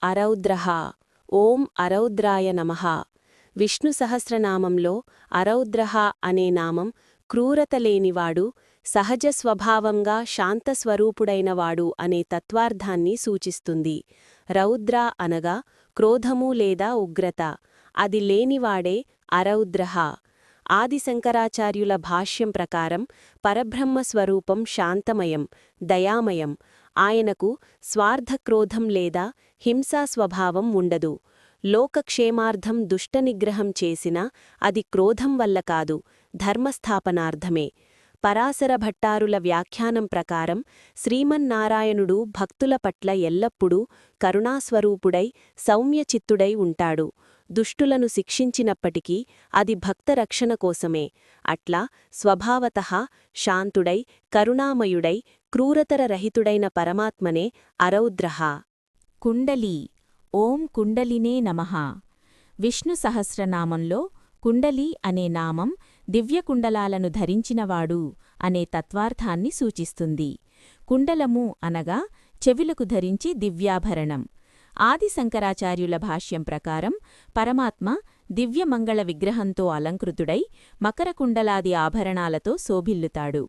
అరౌద్రః ఓం అరౌద్రాయ నమః విష్ణు సహస్రనామంలో అరౌద్రః అనే నామం క్రూరత లేనివాడు సహజ స్వభావంగా శాంతస్వరూపుడైనవాడు అనే తత్వార్థాన్ని సూచిస్తుంది. రౌద్ర అనగా క్రోధము లేదా ఉగ్రత, అది లేనివాడే అరౌద్రః. ఆదిశంకరాచార్యుల భాష్యం ప్రకారం పరబ్రహ్మస్వరూపం శాంతమయం, దయామయం. ఆయనకు స్వార్థక్రోధం లేదా హింసా స్వభావం ఉండదు. లోకక్షేమార్థం దుష్టనిగ్రహం చేసినా అది క్రోధం వల్ల కాదు, ధర్మస్థాపనార్థమే. పరాశర భట్టారుల వ్యాఖ్యానం ప్రకారం శ్రీమన్నారాయణుడు భక్తుల పట్ల ఎల్లప్పుడూ కరుణాస్వరూపుడై సౌమ్యచిత్తుడై ఉంటాడు. దుష్టులను శిక్షించినప్పటికీ అది భక్తరక్షణ కోసమే. అట్లా స్వభావతః శాంతుడై కరుణామయుడై క్రూరతరరహితుడైన పరమాత్మనే అరౌద్రః. కుండలీ ఓం కుండలినే నమః. విష్ణు సహస్రనామంలో కుండలి అనే నామం దివ్యకుండలాలను ధరించినవాడు అనే తత్వార్థాన్ని సూచిస్తుంది. కుండలము అనగా చెవులకు ధరించి దివ్యాభరణం. ఆదిశంకరాచార్యుల భాష్యం ప్రకారం పరమాత్మ దివ్యమంగళ విగ్రహంతో అలంకృతుడై మకరకుండలాది ఆభరణాలతో శోభిల్లుతాడు.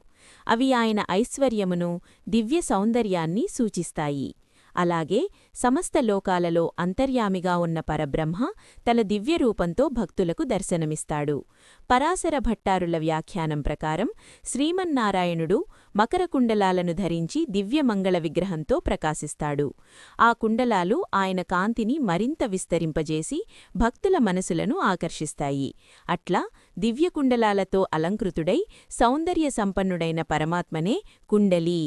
అవి ఆయన ఐశ్వర్యమును, దివ్య సౌందర్యాన్ని సూచిస్తాయి. అలాగే సమస్త లోకాలలో అంతర్యామిగా ఉన్న పరబ్రహ్మ తన దివ్యరూపంతో భక్తులకు దర్శనమిస్తాడు. పరాశర భట్టారుల వ్యాఖ్యానం ప్రకారం శ్రీమన్నారాయణుడు మకరకుండలాలను ధరించి దివ్యమంగళ విగ్రహంతో ప్రకాశిస్తాడు. ఆ కుండలాలు ఆయన కాంతిని మరింత విస్తరింపజేసి భక్తుల మనసులను ఆకర్షిస్తాయి. అట్లా దివ్యకుండలాలతో అలంకృతుడై సౌందర్య సంపన్నుడైన పరమాత్మనే కుండలీ.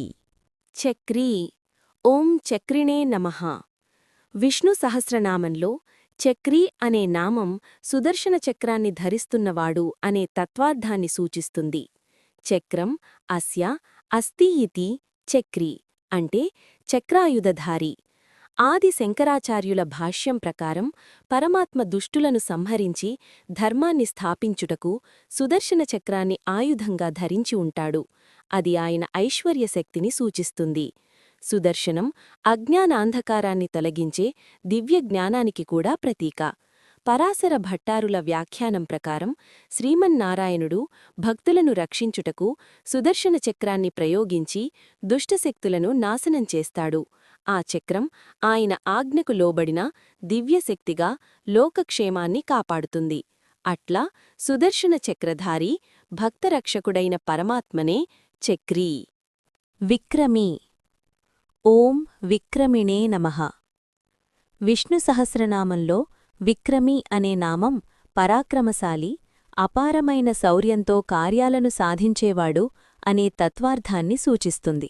చక్రీ ఓం చక్రిణే నమః. విష్ణు సహస్రనామంలో చక్రీ అనే నామం సుదర్శన చక్రాన్ని ధరిస్తున్నవాడు అనే తత్వార్థాన్ని సూచిస్తుంది. చక్రం అస్య అస్తి ఇతి చక్రీ అంటే చక్రాయుధధారి. ఆది శంకరాచార్యుల భాష్యం ప్రకారం పరమాత్మ దుష్టులను సంహరించి ధర్మాన్ని స్థాపించుటకు సుదర్శన చక్రాన్ని ఆయుధంగా ధరించి ఉంటాడు. అది ఆయన ఐశ్వర్యశక్తిని సూచిస్తుంది. సుదర్శనం అజ్ఞానాంధకారాన్ని తొలగించే దివ్య జ్ఞానానికి కూడా ప్రతీక. పరాశర భట్టారుల వ్యాఖ్యానం ప్రకారం శ్రీమన్నారాయణుడు భక్తులను రక్షించుటకు సుదర్శన చక్రాన్ని ప్రయోగించి దుష్టశక్తులను నాశనం చేస్తాడు. ఆ చక్రం ఆయన ఆజ్ఞకు లోబడిన దివ్యశక్తిగా లోకక్షేమాన్ని కాపాడుతుంది. అట్లా సుదర్శన చక్రధారి భక్తరక్షకుడైన పరమాత్మనే చక్రీ. విక్రమీ ఓం విక్రమిణే నమః. విష్ణు సహస్రనామంలో విక్రమి అనే నామం పరాక్రమశాలి, అపారమైన శౌర్యంతో కార్యాలను సాధించేవాడు అనే తత్వార్థాన్ని సూచిస్తుంది.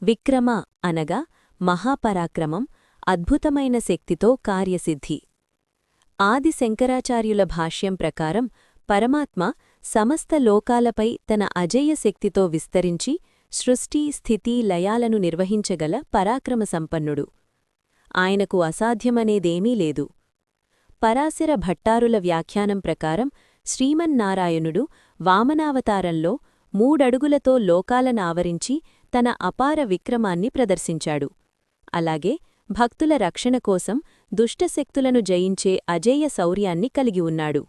విక్రమ అనగా మహాపరాక్రమం, అద్భుతమైన శక్తితో కార్యసిద్ధి. ఆది శంకరాచార్యుల భాష్యం ప్రకారం పరమాత్మ సమస్త లోకాలపై తన అజేయ శక్తితో విస్తరించి సృష్టి, స్థితి, లయాలను నిర్వహించగల పరాక్రమ సంపన్నుడు. ఆయనకు అసాధ్యమనేదేమీ లేదు. పరాశర భట్టారుల వ్యాఖ్యానం ప్రకారం శ్రీమన్నారాయణుడు వామనావతారంలో 3 అడుగులతో లోకాలనావరించి తన అపార విక్రమాన్ని ప్రదర్శించాడు. అలాగే భక్తుల రక్షణ కోసం దుష్టశక్తులను జయించే అజేయ శౌర్యాన్ని కలిగి ఉన్నాడు.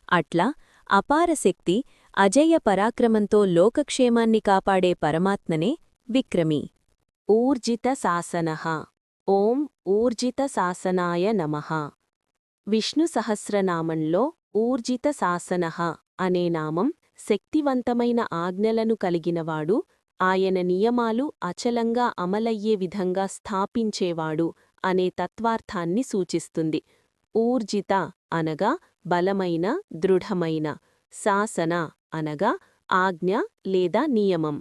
అట్లా అపార శక్తి, అజేయ పరాక్రమంతో లోకక్షేమాన్ని కాపాడే పరమాత్మనే విక్రమి. ఊర్జిత శాసనః ఓం ఊర్జిత శాసనాయ నమః. విష్ణు సహస్రనామంలో ఊర్జిత శాసనః అనే నామం శక్తివంతమైన ఆజ్ఞలను కలిగినవాడు, ఆయన నియమాలు అచలంగా అమలయ్యే విధంగా స్థాపించేవాడు అనే తత్వార్థాన్ని సూచిస్తుంది. ఊర్జిత అనగా బలమైన, దృఢమైన. శాసన అనగా ఆజ్ఞ లేదా నియమం.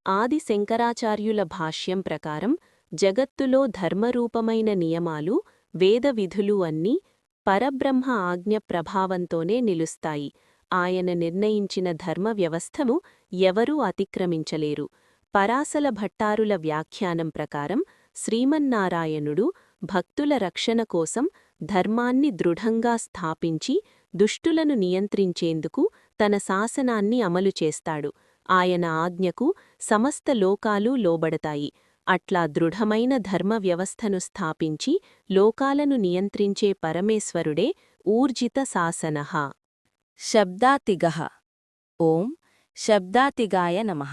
ఆది శంకరాచార్యుల భాష్యం ప్రకారం జగత్తులో ధర్మరూపమైన నియమాలు, వేదవిధులు అన్నీ పరబ్రహ్మ ఆజ్ఞ ప్రభావంతోనే నిలుస్తాయి. ఆయన నిర్ణయించిన ధర్మ వ్యవస్థను ఎవరూ అతిక్రమించలేరు. పరాశల భట్టారుల వ్యాఖ్యానం ప్రకారం శ్రీమన్నారాయణుడు భక్తుల రక్షణ కోసం ధర్మాన్ని దృఢంగా స్థాపించి దుష్టులను నియంత్రించేందుకు తన శాసనాన్ని అమలు చేస్తాడు. ఆయన ఆజ్ఞకు సమస్త లోకాలు లోబడతాయి. అట్లా దృఢమైన ధర్మ వ్యవస్థను స్థాపించి లోకాలను నియంత్రించే పరమేశ్వరుడే ఊర్జిత శాసనః. శబ్దాతిగః. ఓం శబ్దాతిగాయ నమః.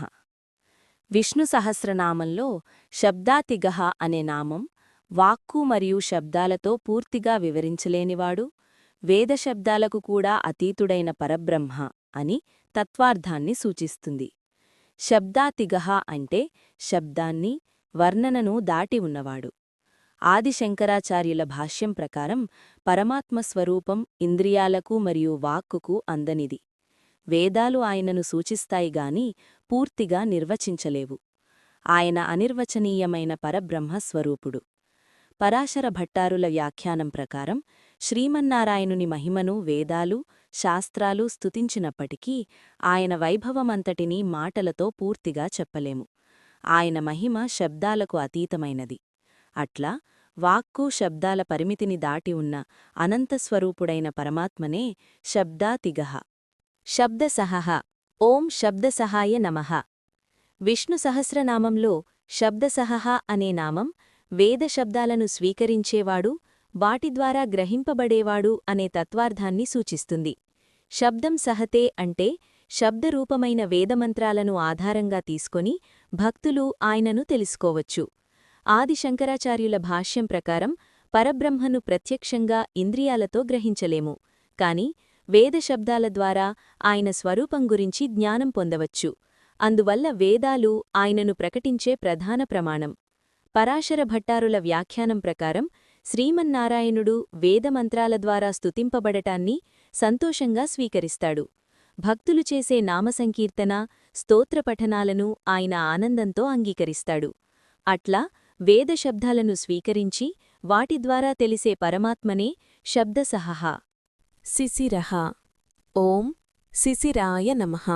విష్ణు సహస్రనామంలో శబ్దాతిగః అనే నామం వాక్కు మరియు శబ్దాలతో పూర్తిగా వివరించలేనివాడు, వేదశబ్దాలకు కూడా అతీతుడైన పరబ్రహ్మ అని తత్వార్థాన్ని సూచిస్తుంది. శబ్దాతిగః అంటే శబ్దాన్ని, వర్ణనను దాటి ఉన్నవాడు. ఆదిశంకరాచార్యుల భాష్యం ప్రకారం పరమాత్మ స్వరూపం ఇంద్రియాలకు మరియు వాక్కుకు అందనిది. వేదాలు ఆయనను సూచిస్తాయి గాని పూర్తిగా నిర్వచించలేవు. ఆయన అనిర్వచనీయమైన పరబ్రహ్మస్వరూపుడు. పరాశర భట్టారుల వ్యాఖ్యానం ప్రకారం శ్రీమన్నారాయణుని మహిమను వేదాలు, శాస్త్రాలు స్తుతించినప్పటికీ ఆయన వైభవమంతటినీ మాటలతో పూర్తిగా చెప్పలేము. ఆయన మహిమ శబ్దాలకు అతీతమైనది. అట్లా వాక్కు శబ్దాల పరిమితిని దాటి ఉన్న అనంతస్వరూపుడైన పరమాత్మనే శబ్దాతిగః. శబ్దసహః. ఓం శబ్దసహాయ నమః. విష్ణు సహస్రనామంలో శబ్దసహః అనే నామం వేదశబ్దాలను స్వీకరించేవాడు, వాటి ద్వారా గ్రహింపబడేవాడు అనే తత్వార్థాన్ని సూచిస్తుంది. శబ్దం సహతే అంటే శబ్దరూపమైన వేదమంత్రాలను ఆధారంగా తీసుకొని భక్తులు ఆయనను తెలుసుకోవచ్చు. ఆదిశంకరాచార్యుల భాష్యం ప్రకారం పరబ్రహ్మను ప్రత్యక్షంగా ఇంద్రియాలతో గ్రహించలేము, కాని వేదశబ్దాల ద్వారా ఆయన స్వరూపం గురించి జ్ఞానం పొందవచ్చు. అందువల్ల వేదాలు ఆయనను ప్రకటించే ప్రధాన ప్రమాణం. పరాశర భట్టారుల వ్యాఖ్యానం ప్రకారం శ్రీమన్నారాయణుడు వేదమంత్రాల ద్వారా స్తుతింపబడటాన్ని సంతోషంగా స్వీకరిస్తాడు. భక్తులు చేసే నామసంకీర్తన, స్తోత్రపఠనాలను ఆయన ఆనందంతో అంగీకరిస్తాడు. అట్లా వేదశబ్దాలను స్వీకరించి వాటి ద్వారా తెలిసే పరమాత్మనే శబ్దసహః. శిశిరః. ఓం శిశిరాయ నమః.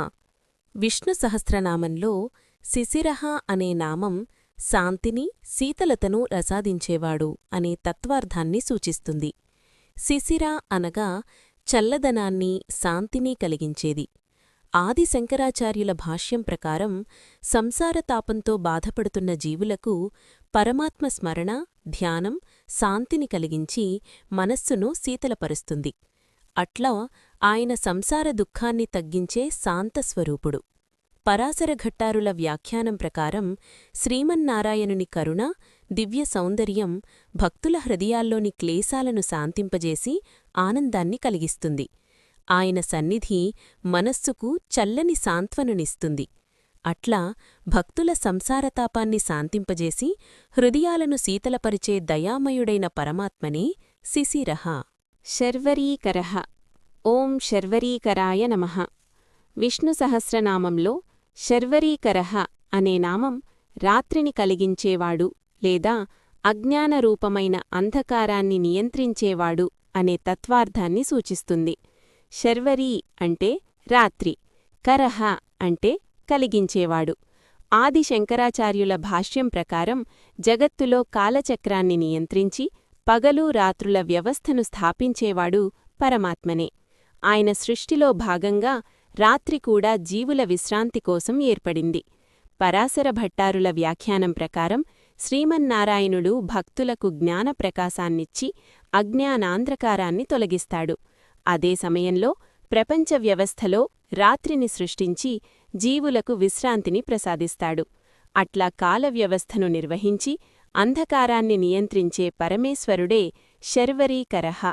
విష్ణు సహస్రనామంలో శిశిరః అనే నామం శాంతిని, శీతలతను ప్రసాదించేవాడు అనే తత్వార్థాన్ని సూచిస్తుంది. శిశిర అనగా చల్లదనాన్ని, శాంతిని కలిగించేది. ఆదిశంకరాచార్యుల భాష్యం ప్రకారం సంసారతాపంతో బాధపడుతున్న జీవులకు పరమాత్మ స్మరణ, ధ్యానం శాంతిని కలిగించి మనస్సును శీతలపరుస్తుంది. అట్లా ఆయన సంసార దుఃఖాన్ని తగ్గించే శాంతస్వరూపుడు. పరాశరఘట్టారుల వ్యాఖ్యానం ప్రకారం శ్రీమన్నారాయణుని కరుణ, దివ్య సౌందర్యం భక్తుల హృదయాల్లోని క్లేశాలను శాంతింపజేసి ఆనందాన్ని కలిగిస్తుంది. ఆయన సన్నిధి మనస్సుకు చల్లని సాంత్వననిస్తుంది. అట్లా భక్తుల సంసారతాపాన్ని శాంతింపజేసి హృదయాలను శీతలపరిచే దయామయుడైన పరమాత్మనే శిశిరః. శర్వరీకరః. ఓం శర్వరీకరాయ నమః. విష్ణు సహస్రనామంలో శర్వరీకరః అనే నామం రాత్రిని కలిగించేవాడు లేదా అజ్ఞానరూపమైన అంధకారాన్ని నియంత్రించేవాడు అనే తత్వార్థాన్ని సూచిస్తుంది. శర్వరీ అంటే రాత్రి, కరః అంటే కలిగించేవాడు. ఆదిశంకరాచార్యుల భాష్యం ప్రకారం జగత్తులో కాలచక్రాన్ని నియంత్రించి పగలు రాత్రుల వ్యవస్థను స్థాపించేవాడు పరమాత్మనే. ఆయన సృష్టిలో భాగంగా రాత్రి కూడా జీవుల విశ్రాంతి కోసం ఏర్పడింది. పరాశర భట్టారుల వ్యాఖ్యానం ప్రకారం శ్రీమన్నారాయణుడు భక్తులకు జ్ఞానప్రకాశాన్నిచ్చి అజ్ఞానాంధ్రకారాన్ని తొలగిస్తాడు. అదే సమయంలో ప్రపంచ వ్యవస్థలో రాత్రిని సృష్టించి జీవులకు విశ్రాంతిని ప్రసాదిస్తాడు. అట్లా కాలవ్యవస్థను నిర్వహించి అంధకారాన్ని నియంత్రించే పరమేశ్వరుడే శర్వరీకరః.